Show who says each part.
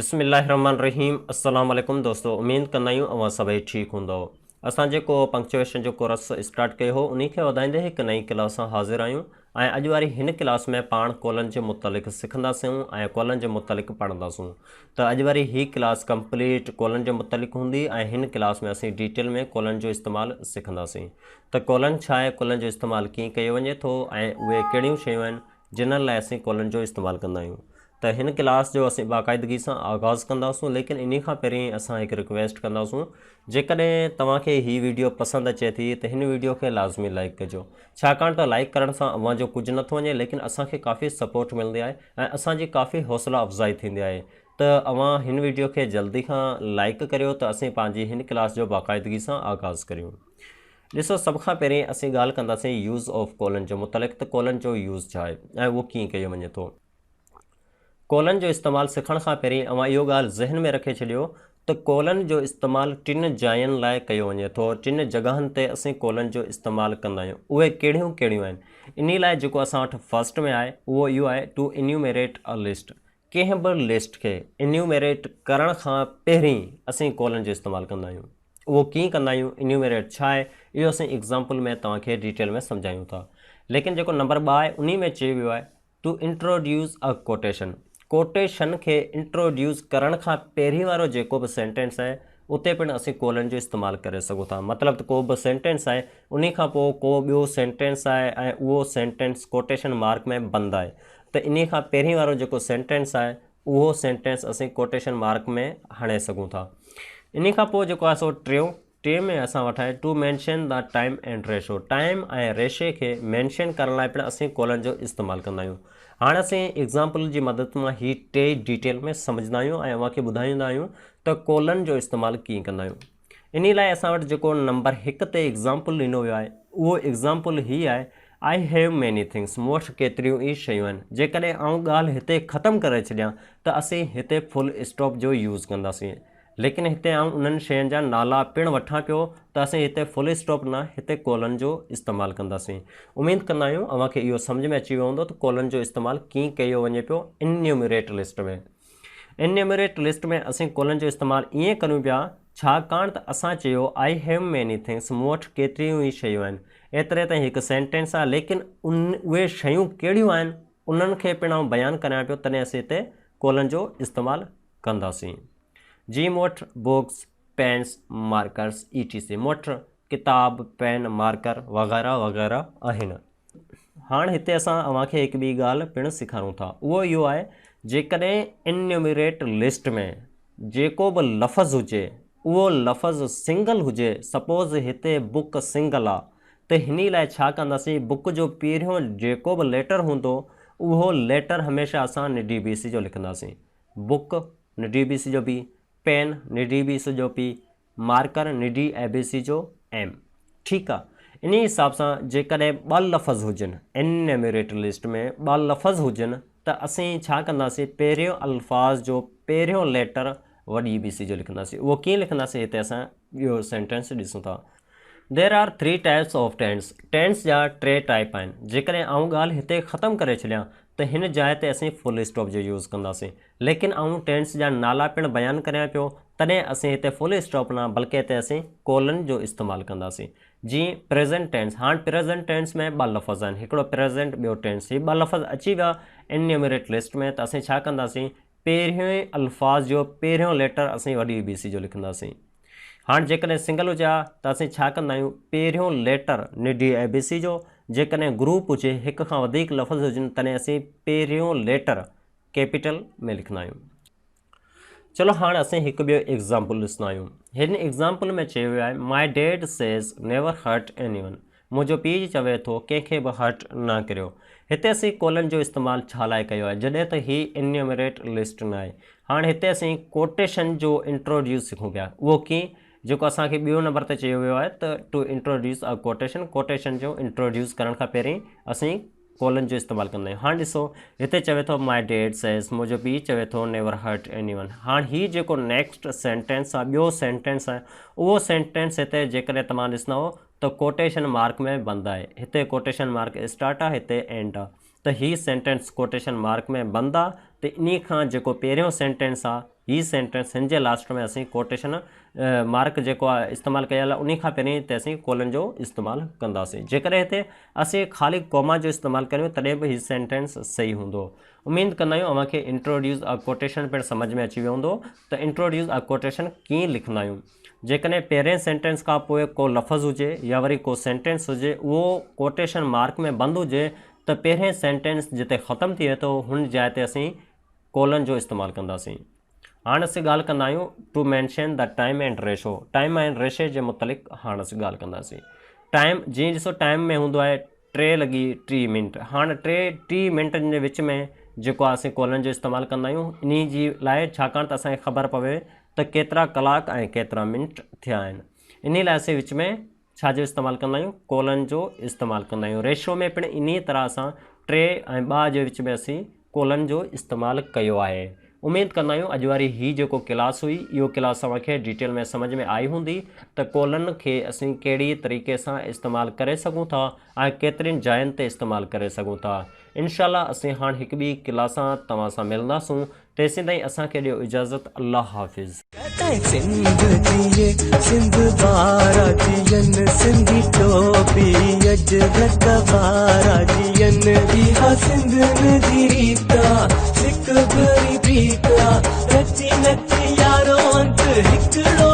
Speaker 1: बिस्मिल्लाहिर्रहमानिर्रहीम। अस्सलाम वालेकुम दोस्तों, उम्मीद कंदा आहियूं अवां सभई ठीक हूंदो। असां जेको पंक्चुएशन जो कोर्स स्टार्ट कयो हो उन्हीं खे वधाईंदे हिकु नई क्लास सां हाज़िर आहियूं। ऐं अॼु वारी हिन क्लास में पाण कॉलन जे मुतलिक़ सिखंदासीं ऐं कॉलन जे मुतलिक़ पढ़ंदासीं। त अॼु वारी ही क्लास कंप्लीट कॉलन जे मुतलिक़ हूंदी ऐं हिन क्लास में असीं डिटेल में कॉलन जो इस्तेमालु सिखंदासीं। त कॉलन छा आहे, कॉलन जो इस्तेमालु कीअं कयो वञे थो ऐं उहे कहिड़ियूं शयूं आहिनि जिन्हनि लाइ असीं कॉलन जो इस्तेमालु कंदा आहियूं। त हिन क्लास जो असीं बाक़ाइदगी सां आगाज़ कंदासूं, लेकिन इन खां पहिरीं असां हिकु रिक्वेस्ट कंदासूं, जेकॾहिं तव्हांखे हीअ वीडियो पसंदि अचे थी त हिन वीडियो खे लाज़मी लाइक कजो, छाकाणि त लाइक करण सां अव्हां जो कुझु नथो वञे, लेकिन असांखे काफ़ी सपोर्ट मिलंदी आहे ऐं असांजी काफ़ी हौसला अफ़ज़ाई थींदी आहे। त अव्हां हिन वीडियो खे जल्दी खां लाइक करियो त असीं पंहिंजी हिन क्लास जो बाक़ाइदगी सां आगाज़ करियूं। ॾिसो, सभ खां पहिरीं असीं ॻाल्हि कंदासीं यूज़ ऑफ कॉलन जे मुतलिक़। त कॉलन जो यूज़ छा आहे ऐं उहो कीअं कयो वञे थो। कॉलन जो इस्तेमालु सिखण खां पहिरीं अव्हां इहो ॻाल्हि ज़हन में रखे छॾियो त कॉलन जो इस्तेमालु टिनि जायुनि लाइ कयो वञे थो। टिनि जॻहियुनि ते असीं कॉलन जो इस्तेमालु कंदा आहियूं। उहे कहिड़ियूं कहिड़ियूं आहिनि? इन लाइ जेको असां वटि फर्स्ट में आहे उहो इहो आहे टू इन्यूमरेट अ लिस्ट। कंहिं बि लिस्ट खे इन्यूमरेट करण खां पहिरीं असीं कॉलन जो इस्तेमालु कंदा आहियूं। उहो कीअं कंदा आहियूं, इन्यूमरेट छा आहे, इहो असीं एग्ज़ाम्पल में तव्हांखे डिटेल में सम्झायूं था। लेकिन जेको नंबर 2 आहे उन में चयो वियो आहे to introduce a quotation. Quotation खे इंट्रोड्यूस करण खां पहिरीं वारो जेको बि सेंटेंस आहे उते पिणु असीं कॉलन जो इस्तेमालु करे सघूं था। मतिलबु त को बि सेंटेंस आहे, उन खां पोइ को ॿियो सेंटेंस आहे ऐं उहो सेंटेंस कोटेशन मार्क में बंदि आहे, त इन खां पहिरीं वारो जेको सेंटेंस आहे उहो सेंटेंस असीं कोटेशन मार्क में हणे सघूं था। इन खां पोइ जेको आहे सो टे में असां वटि आहे to mention the time and ratio. Time ऐं रेशे खे मैंशन करण लाइ पिणु असीं कॉलन जो इस्तेमालु कंदा आहियूं। हाणे असीं एग्ज़ाम्पल जी मदद मां ही टे डिटेल में सम्झंदा आहियूं ऐं अव्हांखे ॿुधाईंदा आहियूं त कॉलन जो इस्तेमालु कीअं कंदा आहियूं। इन लाइ असां वटि जेको नंबर 1 ते एग्ज़ाम्पल ॾिनो वियो आहे उहो एग्ज़ाम्पल ही आहे आई हैव मैनी थिंग्स। मूं वटि केतिरियूं ई शयूं आहिनि। जेकॾहिं आउं ॻाल्हि हिते ख़तमु करे छॾियां त असीं हिते फुल स्टॉप जो यूज़ कंदासीं, लेकिन हिते आउं उन्हनि शयुनि जा नाला पिणु वठां पियो त असीं हिते फुल स्टॉप न, हिते कॉलन जो इस्तेमालु कंदासीं। उमेद कंदा आहियूं अव्हांखे इहो सम्झ में अची वियो हूंदो त कॉलन जो इस्तेमालु कीअं कयो वञे पियो इन्यूमरेट लिस्ट में। इन्यूमरेट लिस्ट में असीं कॉलन जो इस्तेमालु ईअं करूं पिया छाकाणि त असां चयो आई हैव मैनी थिंग्स, मूं वटि केतिरियूं ई शयूं आहिनि। एतिरे ताईं हिकु सेंटेंस आहे, लेकिन उहे शयूं कहिड़ियूं आहिनि उन्हनि खे पिणु आउं बयानु करां पियो, तॾहिं असीं हिते कॉलन जो इस्तेमालु कंदासीं। जी मूं वटि बुक्स, पेन्स, मार्कर्स ETC। मूं वटि किताब, पेन, मार्कर वग़ैरह वग़ैरह आहिनि। हाणे हिते असां अव्हांखे हिकु ॿी ॻाल्हि पिणु सेखारूं था, उहो इहो आहे जेकॾहिं इन्यूमरेट लिस्ट में जेको बि लफ़्ज़ हुजे उहो लफ़्ज़ सिंगल हुजे, सपोज़ हिते बुक सिंगल आहे, त हिन लाइ छा कंदासीं, बुक जो पहिरियों जेको बि लेटर हूंदो उहो लेटर हमेशह असां NDBC जो लिखंदासीं। बुक NDBC जो B, पेन NDBC जो P, मार्कर NDABC जो M। ठीकु आहे। इन हिसाब सां जेकॾहिं 2 लफ़्ज़ हुजनि इन्यूमरेट लिस्ट में, 2 लफ़्ज़ हुजनि, त असीं छा कंदासीं, पहिरियों अल्फाज़ जो पहिरियों लेटर वॾी BC जो लिखंदासीं। उहो कीअं लिखंदासीं, हिते असां इहो सेंटेंस ॾिसूं था। There are 3 types of tense. टेंस जा 3 टाइप आहिनि। जेकॾहिं आउं ॻाल्हि हिते ख़तमु करे छॾियां त हिन जाइ ते असीं फुल स्टॉप जो यूज़ कंदासीं, लेकिन आउं टेंस जा नाला पिणु बयानु करियां पियो, तॾहिं असीं हिते फुल स्टॉप न बल्कि हिते असीं कॉलन जो इस्तेमालु कंदासीं। जीअं प्रेज़ेंट टेंस। हाणे प्रेज़ेंट टेंस में 2 लफ़्ज़ आहिनि, हिकिड़ो प्रेज़ेंट, ॿियो टेंस। हीअ 2 लफ़्ज़ अची विया इन्यूमरेट लिस्ट में, त असीं छा कंदासीं, पहिरियों अल्फाज़ जो पहिरियों लेटर असीं वॾी BC जो लिखंदासीं। हाणे जेकॾहिं सिंगल हुजे त असीं छा कंदा आहियूं, पहिरियों लेटर NDABC जो। जेकॾहिं ग्रुप हुजे, हिक खां वधीक लफ़्ज़ हुजनि, तॾहिं असीं पहिरियों लेटर कैपिटल में लिखंदा आहियूं। चलो हाणे असीं हिकु ॿियो एग्ज़ाम्पल ॾिसंदा आहियूं। हिन एग्ज़ाम्पल में चयो वियो आहे my dad says never hurt anyone. मुंहिंजो पीउ चवे थो कंहिंखे बि हर्ट न करियो। हिते असीं कॉलन जो इस्तेमालु छा लाइ कयो आहे, जॾहिं त ही इन्यूमरेट लिस्ट न आहे। हाणे हिते असीं कोटेशन जो इंट्रोड्यूस सिखूं पिया। उहो कीअं, जेको असांखे ॿियो नंबर ते चयो वियो आहे त to introduce a quotation. Quotation जो इंट्रोड्यूस करण खां पहिरीं असीं कॉलन जो इस्तेमालु कंदा आहियूं। हाणे ॾिसो, हिते चवे थो माई डैड सेज़, मुंहिंजो पीउ चवे थो नेवर हर्ट एनीवन। हाणे हीउ जेको नेक्स्ट सेंटेंस आहे, ॿियो सेंटेंस आहे, उहो सेंटेंस हिते जेकॾहिं तव्हां ॾिसंदा त कोटेशन मार्क में बंदि आहे। हिते कोटेशन मार्क स्टार्ट आहे, हिते एंड आहे, त हीउ सेंटेंस कोटेशन मार्क में बंदि आहे, तो इन खां जेको पहिरियों सेंटेंस आहे हीअ सेंटेंस हिन जे लास्ट में असीं कोटेशन मार्क जेको आहे इस्तेमालु कयल आहे उन खां पहिरीं ते असीं कोलन जो इस्तेमालु कंदासीं। जेकॾहिं हिते असीं ख़ाली कॉमा जो इस्तेमालु करियूं तॾहिं बि हीउ सेंटेंस सही हूंदो। उमेद कंदा आहियूं अव्हांखे इंट्रोड्यूस अ कोटेशन पिणु सम्झ में अची वियो हूंदो त इंट्रोड्यूस अ कोटेशन कीअं लिखंदा आहियूं। जेकॾहिं पहिरें सेंटेंस खां पोइ को लफ़्ज़ हुजे या वरी को सेंटेंस हुजे उहो कोटेशन मार्क में बंदि हुजे त पहिरें सेंटेंस जिते ख़तमु थिए थो हुन जाइ ते असीं कोलन जो इस्तेमालु कंदासीं। हाणे असीं ॻाल्हि कंदा आहियूं to mention the time and ratio. Time and रेशे जे मुतलिक़ हाणे असीं ॻाल्हि कंदासीं। टाइम जीअं ॾिसो टाइम में हूंदो आहे 3:30 मिंट। हाणे 3 मिंटनि जे विच में जेको आहे असीं कोलन जो इस्तेमालु कंदा आहियूं इन जी लाइ छाकाणि त असांखे ख़बर पवे त केतिरा कलाक ऐं केतिरा मिंट थिया आहिनि। इन लाइ असीं विच में छा जो इस्तेमालु कंदा आहियूं कोलन जो इस्तेमालु कंदा आहियूं। रेशो में पिणु इन तरह सां 3 ऐं 2 जे विच में असीं कोलन जो इस्तेमालु कयो आहे। उमेद कंदा आहियूं अॼु वारी हीअ जेको क्लास हुई इहो क्लास तव्हांखे डिटेल में सम्झ में आई हूंदी त कोलन खे असीं कहिड़ी तरीक़े सां इस्तेमालु करे सघूं था ऐं केतिरनि जायुनि ते इस्तेमालु करे सघूं था। इनशाला असीं हाणे हिकु ॿी क्लास सां तव्हां सां मिलंदासूं। तेसीं ताईं असांखे ॾियो इजाज़त। अल्लाह हाफ़िज़। सिंध बारा जियन सिंधी टोपी अज बारा जियन इहा सिंध नदी रीता सिक भरी बीता नची नची यारो अंत हिकड़ो